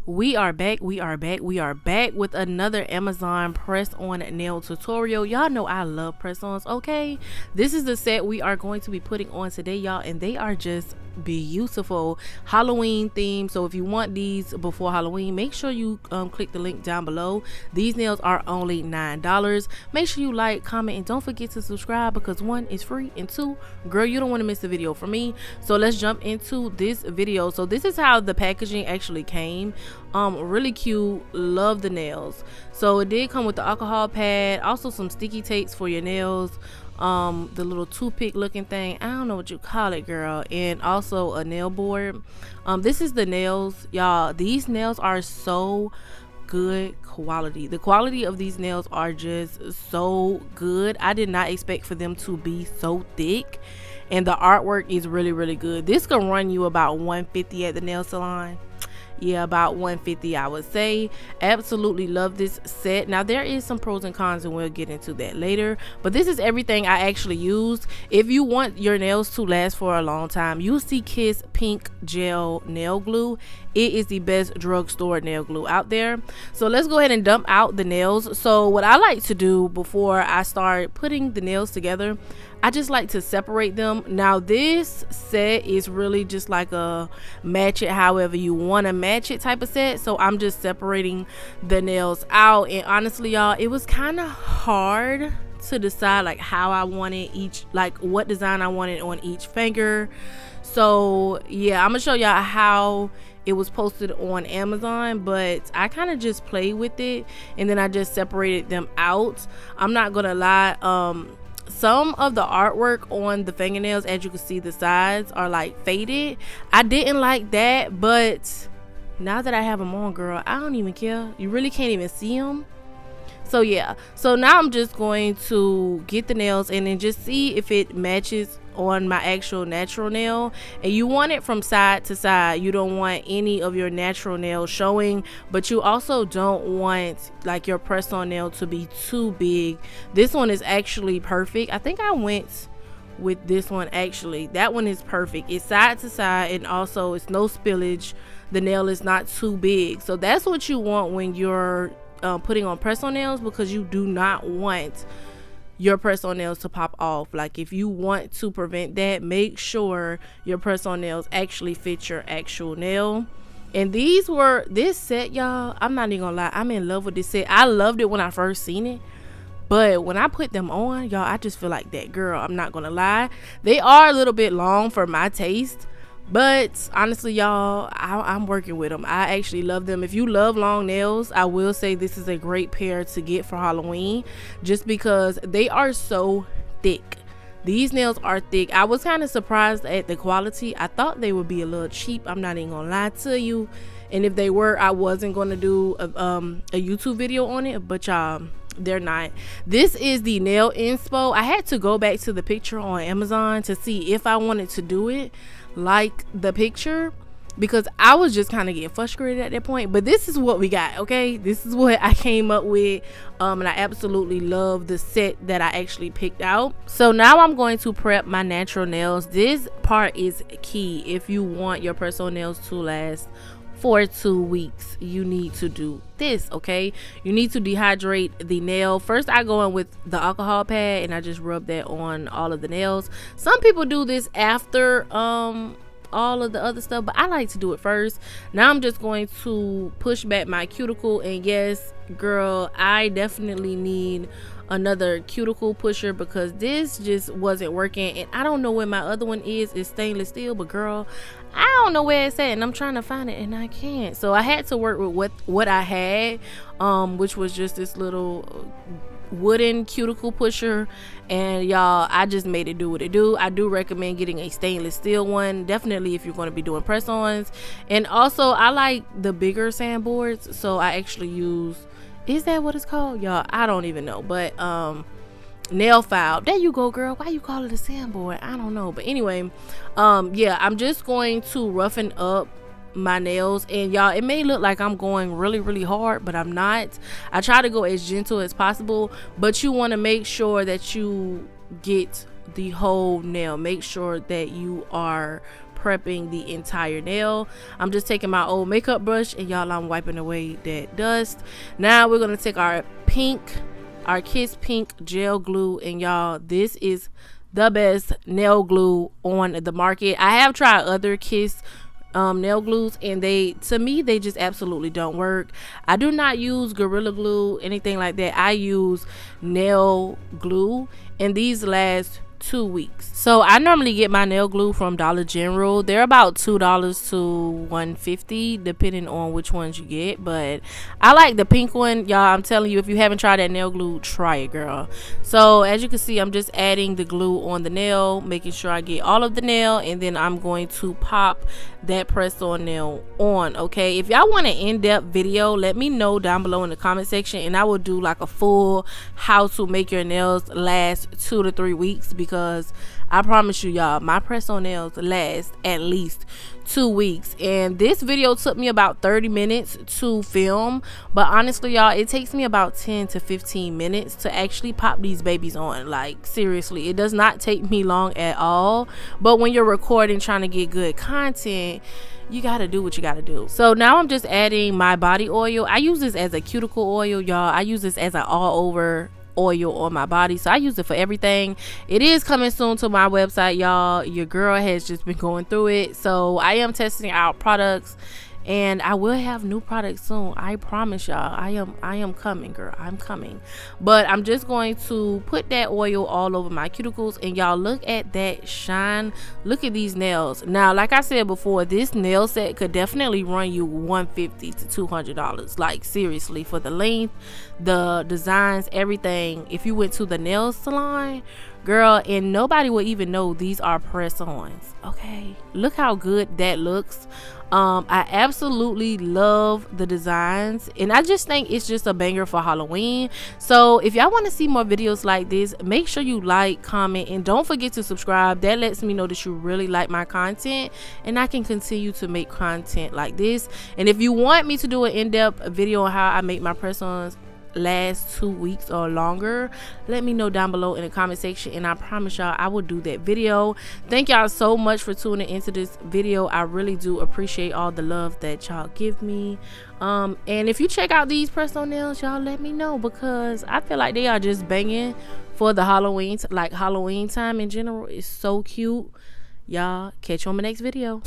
We are back with another Amazon press-on nail tutorial. Y'all know I love press-ons, okay? This is the set we are going to be putting on today, y'all, and they are just beautiful, Halloween theme. So if you want these before Halloween, make sure you click the link down below. These nails are only $9. Make sure you like, comment, and don't forget to subscribe, because one, is free, and two, girl, you don't want to miss a video from me. So let's jump into this video. So this is how the packaging actually came. Really cute, love the nails. So it did come with the alcohol pad, also some sticky tapes for your nails, the little toothpick looking thing, I don't know what you call it, girl, and also a nail board. This is the nails, y'all. These nails are so good quality. The quality of these nails are just so good. I did not expect for them to be so thick, and the artwork is really good. This can run you about $150 at the nail salon. Yeah, about $150, I would say. Absolutely love this set. Now there is some pros and cons, and we'll get into that later, but this is everything I actually used. If you want your nails to last for a long time, use the Kiss Pink Gel Nail Glue. It is the best drugstore nail glue out there. So let's go ahead and dump out the nails. So what I like to do before I start putting the nails together, I just like to separate them. Now this set is really just like a match it however you want to match it type of set. So I'm just separating the nails out, and honestly, y'all, it was kind of hard to decide like how I wanted each, like what design I wanted on each finger. So yeah, I'm gonna show y'all how it was posted on Amazon, but I kind of just played with it and then I just separated them out. I'm not gonna lie, some of the artwork on the fingernails, as you can see, the sides are like faded. I didn't like that, but now that I have them on, girl, I don't even care. You really can't even see them. So yeah, so now I'm just going to get the nails and then just see if it matches on my actual natural nail. And you want it from side to side. You don't want any of your natural nails showing, but you also don't want like your press-on nail to be too big. This one is actually perfect. I think I went with this one. Actually, that one is perfect. It's side to side, and also it's no spillage. The nail is not too big. So that's what you want when you're putting on press-on nails, because you do not want your press-on nails to pop off. Like if you want to prevent that, make sure your press-on nails actually fit your actual nail. And this set, y'all, I'm not even gonna lie, I'm in love with this set. I loved it when I first seen it, but when I put them on, y'all, I just feel like that, girl. I'm not gonna lie, they are a little bit long for my taste, but honestly, y'all, I'm working with them. I actually love them. If you love long nails, I will say this is a great pair to get for Halloween, just because they are so thick. These nails are thick. I was kind of surprised at the quality. I thought they would be a little cheap, I'm not even gonna lie to you, and if they were, I wasn't gonna do a YouTube video on it, but y'all, they're not. This is the nail inspo. I had to go back to the picture on Amazon to see if I wanted to do it like the picture, because I was just kind of getting frustrated at that point. But this is what we got, okay? This is what I came up with, and I absolutely love the set that I actually picked out. So now I'm going to prep my natural nails. This part is key. If you want your press-on nails to last for 2 weeks, you need to do this, okay? You need to dehydrate the nail. First, I go in with the alcohol pad and I just rub that on all of the nails. Some people do this after all of the other stuff, but I like to do it first. Now I'm just going to push back my cuticle, and yes, girl, I definitely need another cuticle pusher, because this just wasn't working, and I don't know where my other one is. It's stainless steel, but girl, I don't know where it's at, and I'm trying to find it and I can't. So I had to work with what I had, which was just this little wooden cuticle pusher, and y'all, I just made it do what it do. I do recommend getting a stainless steel one, definitely, if you're going to be doing press-ons. And also, I like the bigger sandboards, so I actually use, is that what it's called, y'all? I don't even know, but nail file, there you go, girl. Why you call it a sandboard? I don't know, but anyway, yeah, I'm just going to roughen up my nails, and y'all, it may look like I'm going really hard, but I'm not. I try to go as gentle as possible, but you want to make sure that you get the whole nail. Make sure that you are prepping the entire nail. I'm just taking my old makeup brush and y'all, I'm wiping away that dust. Now we're gonna take our Kiss Pink gel glue, and y'all, this is the best nail glue on the market. I have tried other Kiss nail glues, and to me they just absolutely don't work. I do not use Gorilla Glue, anything like that. I use nail glue, and these last 2 weeks. So I normally get my nail glue from Dollar General. They're about $2 to $1.50 depending on which ones you get, but I like the pink one, y'all. I'm telling you, if you haven't tried that nail glue, try it, girl. So as you can see, I'm just adding the glue on the nail, making sure I get all of the nail, and then I'm going to pop that press on nail on. Okay, if y'all want an in-depth video, let me know down below in the comment section, and I will do like a full how to make your nails last 2 to 3 weeks, because I promise you, y'all, my press on nails last at least 2 weeks. And this video took me about 30 minutes to film, but honestly, y'all, it takes me about 10 to 15 minutes to actually pop these babies on. Like, seriously, it does not take me long at all. But when you're recording, trying to get good content, you gotta do what you gotta do. So now I'm just adding my body oil. I use this as a cuticle oil, y'all. I use this as an all over oil on my body, so I use it for everything. It is coming soon to my website, y'all. Your girl has just been going through it, so I am testing out products, and I will have new products soon. I promise y'all. I am coming, girl. I'm coming. But I'm just going to put that oil all over my cuticles, and y'all, look at that shine. Look at these nails. Now, like I said before, this nail set could definitely run you $150 to $200. Like, seriously, for the length, the designs, everything. If you went to the nail salon, girl, and nobody will even know these are press-ons. Okay, look how good that looks. I absolutely love the designs, and I just think it's just a banger for Halloween. So if y'all want to see more videos like this, make sure you like, comment, and don't forget to subscribe. That lets me know that you really like my content, and I can continue to make content like this. And if you want me to do an in-depth video on how I make my press-ons last 2 weeks or longer, let me know down below in the comment section, and I promise y'all I will do that video. Thank y'all so much for tuning into this video. I really do appreciate all the love that y'all give me. And if you check out these press on nails, y'all let me know, because I feel like they are just banging for the Halloween, like Halloween time in general. It's so cute. Y'all, catch you on my next video.